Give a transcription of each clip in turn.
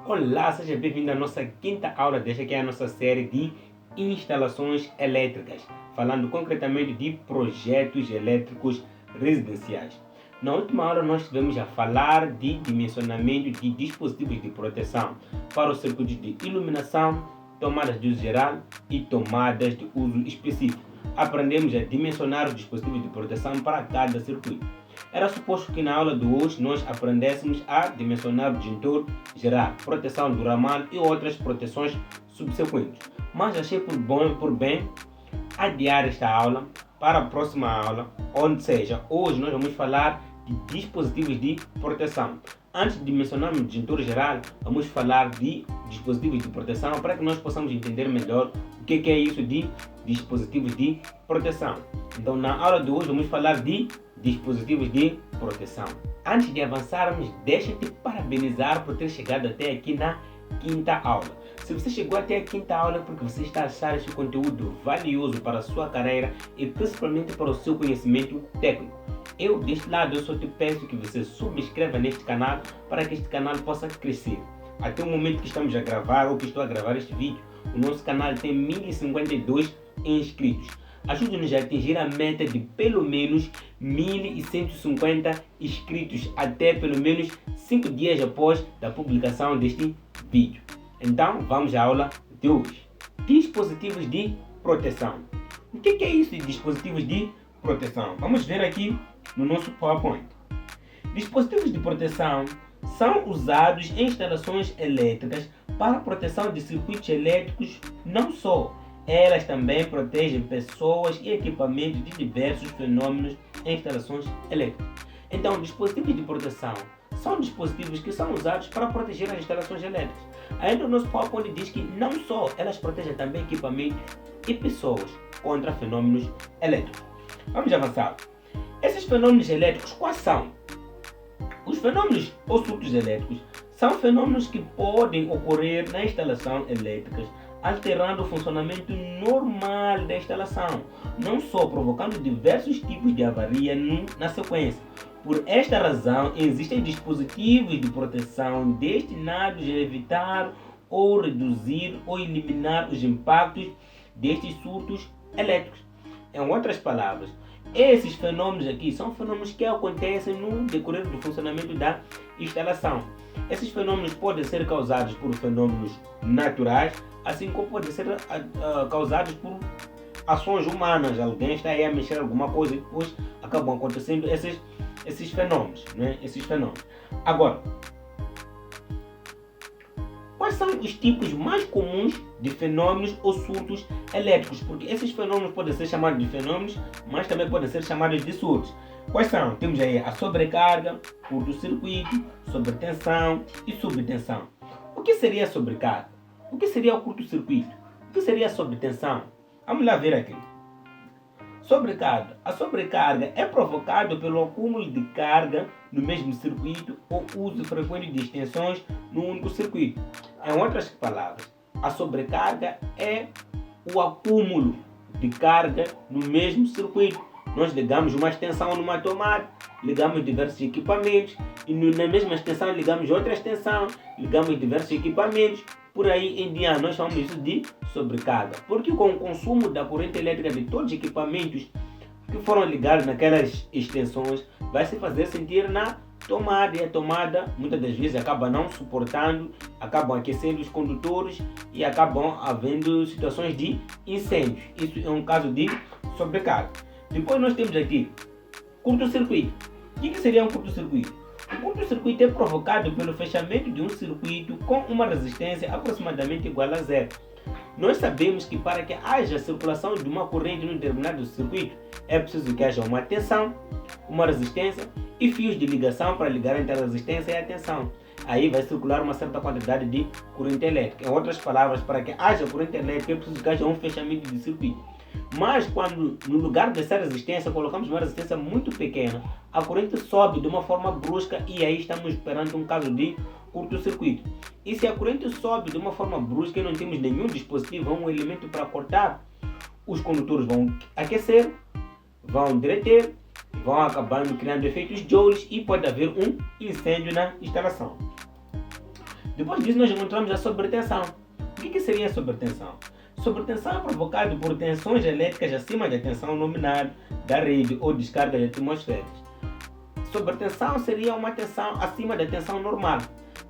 Olá, seja bem-vindo à nossa quinta aula desta que é a nossa série de instalações elétricas, falando concretamente de projetos elétricos residenciais. Na última aula nós estivemos a falar de dimensionamento de dispositivos de proteção para os circuitos de iluminação, tomadas de uso geral e tomadas de uso específico. Aprendemos a dimensionar os dispositivos de proteção para cada circuito. Era suposto que na aula de hoje nós aprendêssemos a dimensionar o disjuntor geral, proteção do ramal e outras proteções subsequentes. Mas achei por bem adiar esta aula para a próxima aula, onde seja, hoje nós vamos falar de dispositivos de proteção. Antes de mencionarmos o disjuntor geral, vamos falar de dispositivos de proteção para que nós possamos entender melhor o que é isso de dispositivos de proteção. Então, na aula de hoje vamos falar de dispositivos de proteção. Antes de avançarmos, deixa-te parabenizar por ter chegado até aqui na quinta aula. Se você chegou até a quinta aula é porque você está a achar este conteúdo valioso para a sua carreira e principalmente para o seu conhecimento técnico. Eu, deste lado, eu só te peço que você subscreva neste canal para que este canal possa crescer. Até o momento que estamos a gravar ou que estou a gravar este vídeo, o nosso canal tem 1052 inscritos. Ajude-nos a atingir a meta de pelo menos 1150 inscritos até pelo menos 5 dias após a publicação deste vídeo. Então, vamos à aula de hoje. Dispositivos de proteção. O que é isso de dispositivos de proteção? Vamos ver aqui no nosso PowerPoint. Dispositivos de proteção são usados em instalações elétricas para a proteção de circuitos elétricos. Não só, elas também protegem pessoas e equipamentos de diversos fenômenos em instalações elétricas. Então, dispositivos de proteção são dispositivos que são usados para proteger as instalações elétricas. Ainda o nosso PowerPoint diz que não só, elas protegem também equipamentos e pessoas contra fenômenos elétricos. Vamos avançar. Esses fenômenos elétricos, quais são? Os fenômenos ou surtos elétricos são fenômenos que podem ocorrer na instalação elétrica, alterando o funcionamento normal da instalação, não só provocando diversos tipos de avaria na sequência. Por esta razão, existem dispositivos de proteção destinados a evitar ou reduzir ou eliminar os impactos destes surtos elétricos. Em outras palavras, esses fenômenos aqui são fenômenos que acontecem no decorrer do funcionamento da instalação. Esses fenômenos podem ser causados por fenômenos naturais, assim como podem ser causados por ações humanas. Alguém está aí a mexer alguma coisa e depois acabam acontecendo esses fenômenos, né? Esses fenômenos. Agora, quais são os tipos mais comuns de fenômenos ou surtos elétricos? Porque esses fenômenos podem ser chamados de fenômenos, mas também podem ser chamados de surtos. Quais são? Temos aí a sobrecarga, curto-circuito, sobretensão e subtensão. O que seria a sobrecarga? O que seria o curto-circuito? O que seria a sobretensão? Vamos lá ver aqui. Sobrecarga. A sobrecarga é provocada pelo acúmulo de carga no mesmo circuito ou uso frequente de extensões no único circuito. Em outras palavras, a sobrecarga é o acúmulo de carga no mesmo circuito. Nós ligamos uma extensão numa tomada, ligamos diversos equipamentos e na mesma extensão ligamos outra extensão, ligamos diversos equipamentos. Por aí em diante, nós chamamos isso de sobrecarga. Porque com o consumo da corrente elétrica de todos os equipamentos que foram ligados naquelas extensões, vai se fazer sentir na tomada. E a tomada, muitas das vezes, acaba não suportando, acabam aquecendo os condutores e acabam havendo situações de incêndio. Isso é um caso de sobrecarga. Depois nós temos aqui curto-circuito. O que seria um curto-circuito? O curto-circuito é provocado pelo fechamento de um circuito com uma resistência aproximadamente igual a zero. Nós sabemos que para que haja circulação de uma corrente num determinado circuito, é preciso que haja uma tensão, uma resistência e fios de ligação para ligar entre a resistência e a tensão. Aí vai circular uma certa quantidade de corrente elétrica. Em outras palavras, para que haja corrente elétrica, é preciso que haja um fechamento de circuito. Mas quando no lugar dessa resistência colocamos uma resistência muito pequena, a corrente sobe de uma forma brusca e aí estamos perante um caso de curto-circuito. E se a corrente sobe de uma forma brusca e não temos nenhum dispositivo, um elemento para cortar, os condutores vão aquecer, vão derreter, vão acabando criando efeitos Joules e pode haver um incêndio na instalação. Depois disso nós encontramos a sobretensão. O que seria a sobretensão? Sobretensão é provocada por tensões elétricas acima da tensão nominal da rede ou descargas atmosféricas. Sobretensão seria uma tensão acima da tensão normal.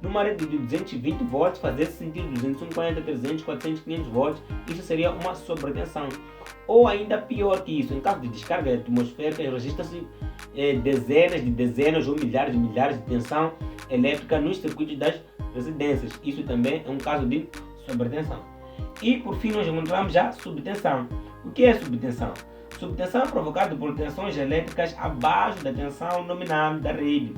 Numa rede de 220 volts, fazer-se sentir 250, 300, 400, 500 volts, isso seria uma sobretensão. Ou ainda pior que isso, em caso de descarga atmosférica, registra-se dezenas ou milhares de tensão elétrica nos circuitos das residências. Isso também é um caso de sobretensão. E por fim nós encontramos a subtensão. O que é subtensão? Subtensão é provocada por tensões elétricas abaixo da tensão nominal da rede,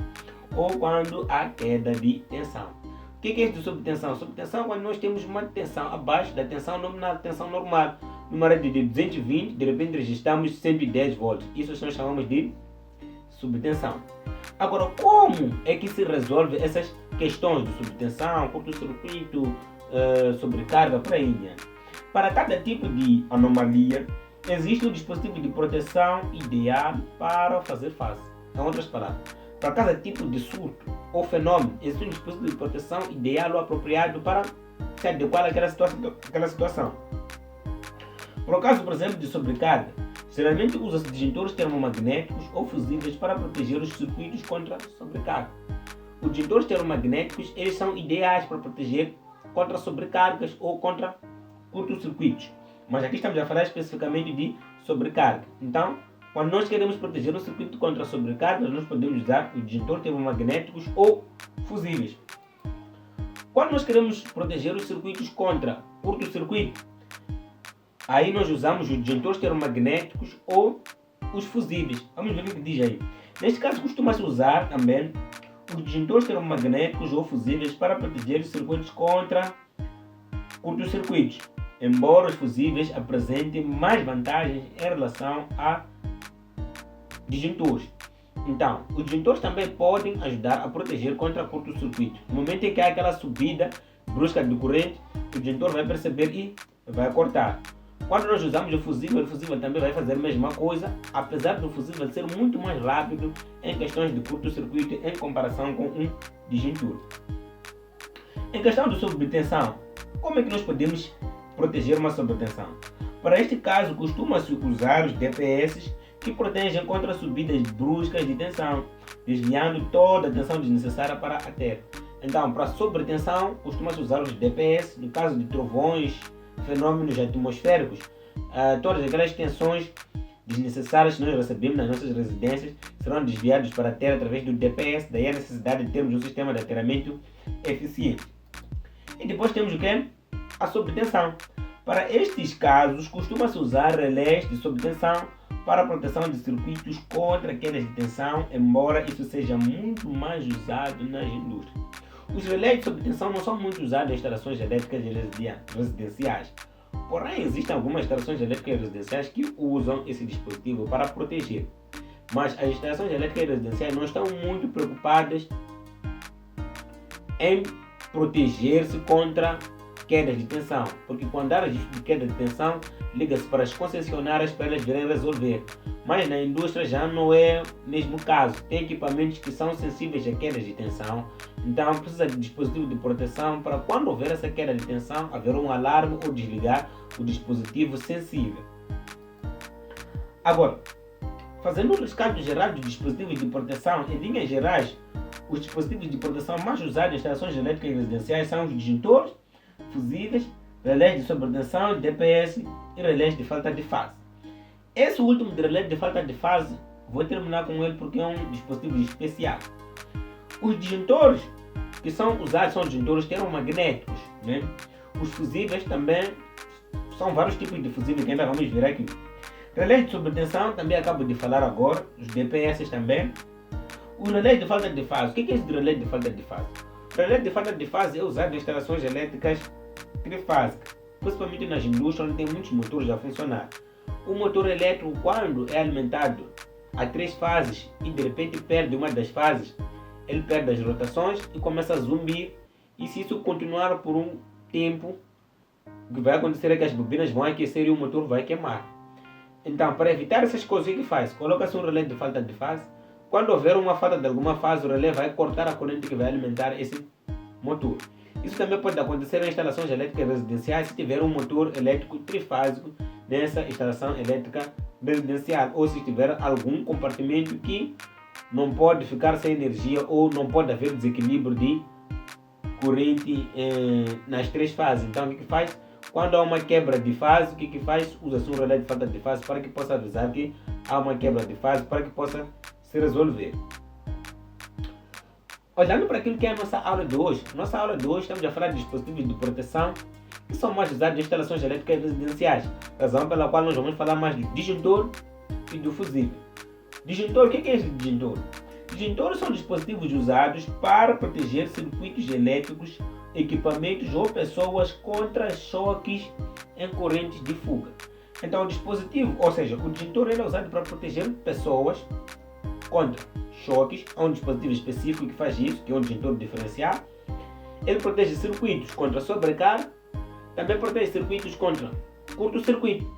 ou quando há queda de tensão. O que é isso de subtensão? Subtensão é quando nós temos uma tensão abaixo da tensão nominal, tensão normal. Numa rede de 220, de repente registramos 110 volts. Isso nós chamamos de subtensão. Agora, como é que se resolve essas questões de subtensão, curto-circuito, sobrecarga, por aí? Para cada tipo de anomalia, existe um dispositivo de proteção ideal para fazer face. Em outras palavras, para cada tipo de surto ou fenômeno, existe um dispositivo de proteção ideal ou apropriado para se adequar àquela situação. Por caso, por exemplo, de sobrecarga, geralmente usa-se disjuntores termomagnéticos ou fusíveis para proteger os circuitos contra sobrecarga. Os disjuntores termomagnéticos eles são ideais para proteger contra sobrecargas ou contra curtos-circuitos. Mas aqui estamos a falar especificamente de sobrecarga. Então, quando nós queremos proteger um circuito contra sobrecargas, nós podemos usar os disjuntores termomagnéticos ou fusíveis. Quando nós queremos proteger os circuitos contra curto-circuito, aí nós usamos os disjuntores termomagnéticos ou os fusíveis. Vamos ver o que diz aí. Neste caso, costuma-se usar também os disjuntores termomagnéticos ou fusíveis para proteger os circuitos contra curtos-circuitos, embora os fusíveis apresentem mais vantagens em relação a disjuntores. Então, os disjuntores também podem ajudar a proteger contra curto-circuito. No momento em que há aquela subida brusca de corrente, o disjuntor vai perceber e vai cortar. Quando nós usamos o fusível também vai fazer a mesma coisa, apesar do fusível ser muito mais rápido em questões de curto-circuito em comparação com um disjuntor. Em questão de sobretensão, como é que nós podemos proteger uma sobretensão? Para este caso, costuma-se usar os DPS que protegem contra subidas bruscas de tensão, desviando toda a tensão desnecessária para a Terra. Então, para sobretensão, costuma-se usar os DPS, no caso de trovões, fenômenos atmosféricos, todas aquelas tensões desnecessárias que nós recebemos nas nossas residências serão desviadas para a Terra através do DPS, daí a necessidade de termos um sistema de aterramento eficiente. E depois temos o que? A sobretensão. Para estes casos, costuma-se usar relés de sobretensão para a proteção de circuitos contra quedas de tensão, embora isso seja muito mais usado nas indústrias. Os relés de sobretensão não são muito usados em instalações elétricas residenciais, porém existem algumas instalações elétricas residenciais que usam esse dispositivo para proteger. Mas as instalações elétricas residenciais não estão muito preocupadas em proteger-se contra quedas de tensão, porque quando há registro de queda de tensão, liga-se para as concessionárias para elas virem resolver. Mas na indústria já não é o mesmo caso. Tem equipamentos que são sensíveis a quedas de tensão, então precisa de dispositivo de proteção para quando houver essa queda de tensão, haver um alarme ou desligar o dispositivo sensível. Agora, fazendo um rescaldo geral dos dispositivos de proteção, em linhas gerais, os dispositivos de proteção mais usados em instalações elétricas residenciais são os disjuntores, fusíveis, relés de sobretensão, DPS e relés de falta de fase. Esse último de relé de falta de fase, vou terminar com ele porque é um dispositivo especial. Os disjuntores que são usados são disjuntores termomagnéticos, né? Os fusíveis também são vários tipos de fusíveis que ainda vamos ver aqui. Relés de sobretensão também acabo de falar agora, os DPS também. Os relés de falta de fase, o que é esse de relé de falta de fase? O relé de falta de fase é usado em instalações elétricas trifásicas, principalmente nas indústrias onde tem muitos motores a funcionar. O motor elétrico, quando é alimentado a 3 fases e de repente perde uma das fases, ele perde as rotações e começa a zumbir. E se isso continuar por um tempo, o que vai acontecer é que as bobinas vão aquecer e o motor vai queimar. Então, para evitar essas coisas, o que faz? Coloca-se um relé de falta de fase. Quando houver uma falta de alguma fase, o relé vai cortar a corrente que vai alimentar esse motor. Isso também pode acontecer em instalações elétricas residenciais se tiver um motor elétrico trifásico nessa instalação elétrica residencial, ou se tiver algum compartimento que não pode ficar sem energia ou não pode haver desequilíbrio de corrente nas três fases. Então, o que faz? Quando há uma quebra de fase, o que faz? Usa-se um relé de falta de fase para que possa avisar que há uma quebra de fase, para que possa se resolver. Olhando para aquilo que é a nossa aula de hoje, estamos a falar de dispositivos de proteção que são mais usados em instalações elétricas residenciais, razão pela qual nós vamos falar mais de disjuntor e do fusível. Disjuntor, o que é esse disjuntor? Disjuntores são dispositivos usados para proteger circuitos elétricos, equipamentos ou pessoas contra choques em correntes de fuga. Então o dispositivo, ou seja, o disjuntor é usado para proteger pessoas contra choques. Há um dispositivo específico que faz isso, que é um disjuntor diferencial. Ele protege circuitos contra sobrecarga, também protege circuitos contra curto-circuito.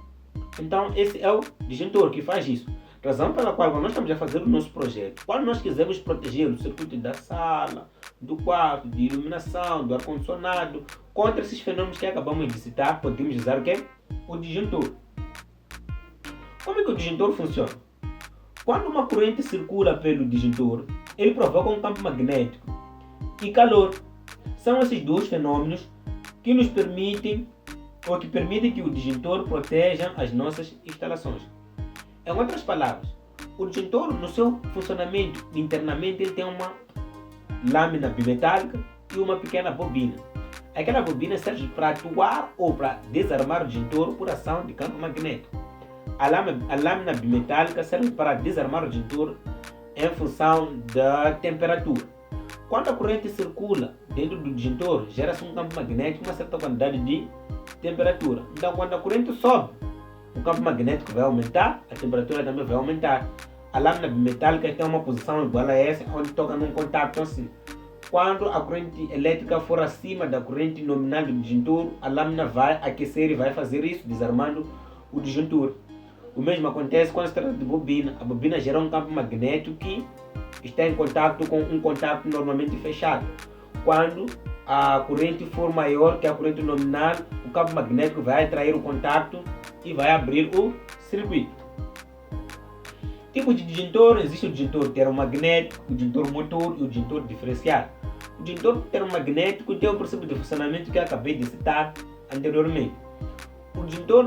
Então esse é o disjuntor que faz isso. Razão pela qual nós estamos a fazer o nosso projeto. Quando nós quisermos proteger o circuito da sala, do quarto, de iluminação, do ar-condicionado, contra esses fenômenos que acabamos de citar, podemos usar o quê? O disjuntor. Como é que o disjuntor funciona? Quando uma corrente circula pelo disjuntor, ele provoca um campo magnético e calor. São esses dois fenômenos que nos permitem, ou que permitem que o disjuntor proteja as nossas instalações. Em outras palavras, o disjuntor, no seu funcionamento internamente, ele tem uma lâmina bimetálica e uma pequena bobina. Aquela bobina serve para atuar ou para desarmar o disjuntor por ação de campo magnético. A lâmina bimetálica serve para desarmar o disjuntor em função da temperatura. Quando a corrente circula dentro do disjuntor, gera-se um campo magnético com uma certa quantidade de temperatura. Então, quando a corrente sobe, o campo magnético vai aumentar, a temperatura também vai aumentar. A lâmina bimetálica tem uma posição igual a essa, onde toca num contato assim. Quando a corrente elétrica for acima da corrente nominal do disjuntor, a lâmina vai aquecer e vai fazer isso, desarmando o disjuntor. O mesmo acontece quando se trata de bobina. A bobina gera um campo magnético que está em contato com um contato normalmente fechado. Quando a corrente for maior que a corrente nominal, o campo magnético vai atrair o contato e vai abrir o circuito. Tipo de disjuntor: existe o disjuntor termomagnético, o disjuntor motor e o disjuntor diferencial. O disjuntor termomagnético tem o princípio de funcionamento que eu acabei de citar anteriormente. O disjuntor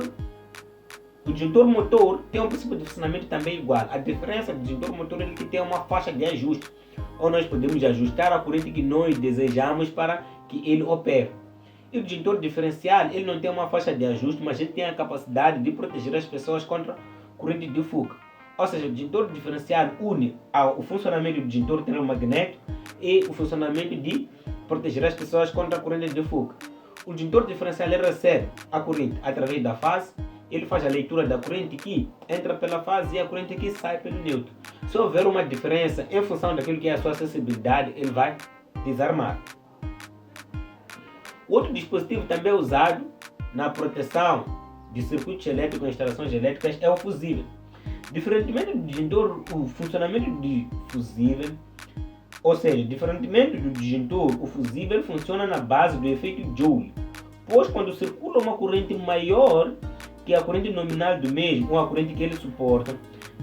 motor tem um princípio de funcionamento também igual. A diferença do disjuntor motor é que tem uma faixa de ajuste, onde nós podemos ajustar a corrente que nós desejamos para que ele opere. E o disjuntor diferencial, ele não tem uma faixa de ajuste, mas ele tem a capacidade de proteger as pessoas contra corrente de fuga. Ou seja, o disjuntor diferencial une o funcionamento do disjuntor termomagnético e o funcionamento de proteger as pessoas contra a corrente de fuga. O disjuntor diferencial ele recebe a corrente através da fase, ele faz a leitura da corrente que entra pela fase e a corrente que sai pelo neutro. Se houver uma diferença em função daquilo que é a sua sensibilidade, ele vai desarmar. Outro dispositivo também usado na proteção de circuitos elétricos e instalações elétricas é o fusível. Diferentemente do disjuntor, o funcionamento do fusível, ou seja, diferentemente do disjuntor, o fusível funciona na base do efeito Joule, pois quando circula uma corrente maior que a corrente nominal do mesmo, ou a corrente que ele suporta,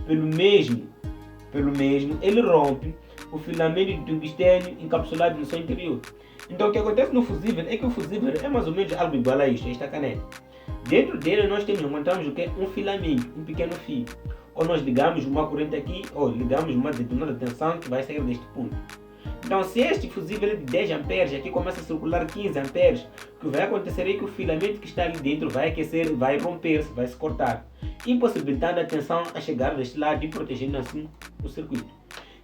pelo mesmo, ele rompe o filamento de tungstênio encapsulado no seu interior. Então o que acontece no fusível é que o fusível é mais ou menos algo igual a isto, a esta caneta. Dentro dele nós encontramos o que? Um filamento, um pequeno fio. Ou nós ligamos uma corrente aqui, ou ligamos uma determinada tensão que vai sair deste ponto. Então se este fusível é de 10 amperes, aqui começa a circular 15 amperes, o que vai acontecer é que o filamento que está ali dentro vai aquecer, vai romper-se, vai se cortar, impossibilitando a tensão a chegar deste lado e protegendo assim o circuito.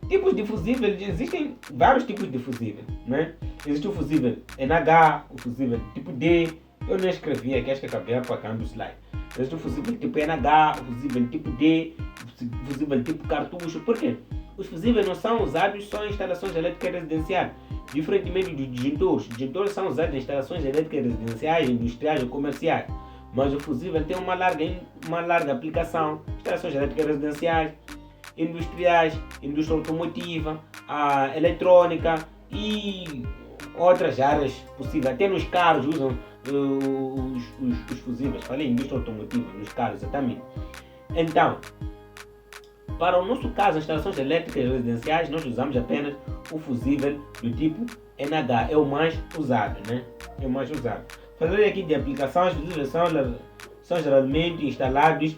Tipos de fusível, existem vários tipos de fusível, né? Existe o fusível NH, o fusível tipo D, eu não escrevi aqui, acho que acabei apagando o slide. Existe o fusível tipo NH, o fusível tipo D, o fusível tipo cartucho. Por quê? Os fusíveis não são usados só em instalações elétricas residenciais, diferentemente dos disjuntores. Os disjuntores são usados em instalações elétricas residenciais, industriais ou comerciais, mas o fusível tem uma larga aplicação: instalações elétricas residenciais, industriais, indústria automotiva, eletrônica e outras áreas possíveis. Até nos carros usam os fusíveis. Falei indústria automotiva, nos carros, exatamente. Então, para o nosso caso, as instalações elétricas residenciais, nós usamos apenas o fusível do tipo NH, é o mais usado, né? É o mais usado. Falando aqui de aplicações, os fusíveis são geralmente instalados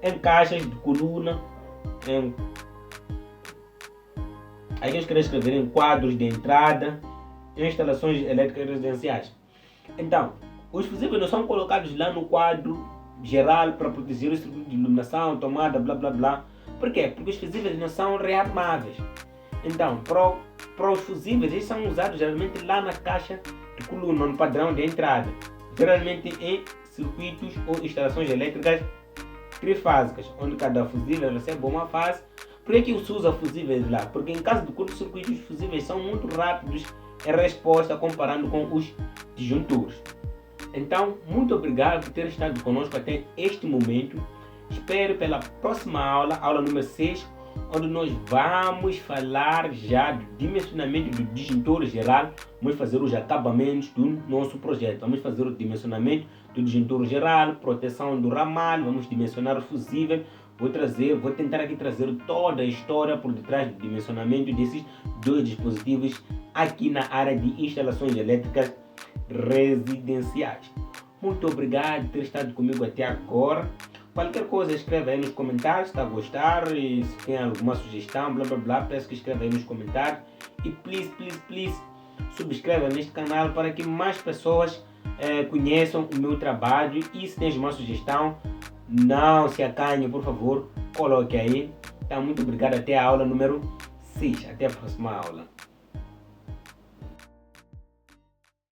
em caixas de coluna, aqui eu quero escrever em quadros de entrada, em instalações elétricas residenciais. Então, os fusíveis não são colocados lá no quadro geral para proteger o circuito de iluminação, tomada, blá blá blá. Por quê? Porque os fusíveis não são rearmáveis. Então, para os fusíveis, eles são usados geralmente lá na caixa de coluna, no padrão de entrada. Geralmente em circuitos ou instalações elétricas trifásicas, onde cada fusível recebe uma fase. Por que se usa fusíveis lá? Porque em caso de curto-circuito, os fusíveis são muito rápidos em resposta comparando com os disjuntores. Então, muito obrigado por ter estado conosco até este momento. Espero pela próxima aula, aula número 6, onde nós vamos falar já do dimensionamento do disjuntor geral. Vamos fazer os acabamentos do nosso projeto. Vamos fazer o dimensionamento do disjuntor geral, proteção do ramal, vamos dimensionar o fusível. Vou tentar aqui trazer toda a história por detrás do dimensionamento desses dois dispositivos aqui na área de instalações elétricas residenciais. Muito obrigado por ter estado comigo até agora. Qualquer coisa escreve aí nos comentários, se está a gostar, e se tem alguma sugestão, blá blá blá, peço que escreva aí nos comentários. E please, subscreva neste canal para que mais pessoas conheçam o meu trabalho. E se tens uma sugestão, não se acanhe, por favor, coloque aí. Então, muito obrigado, até a aula número 6. Até a próxima aula.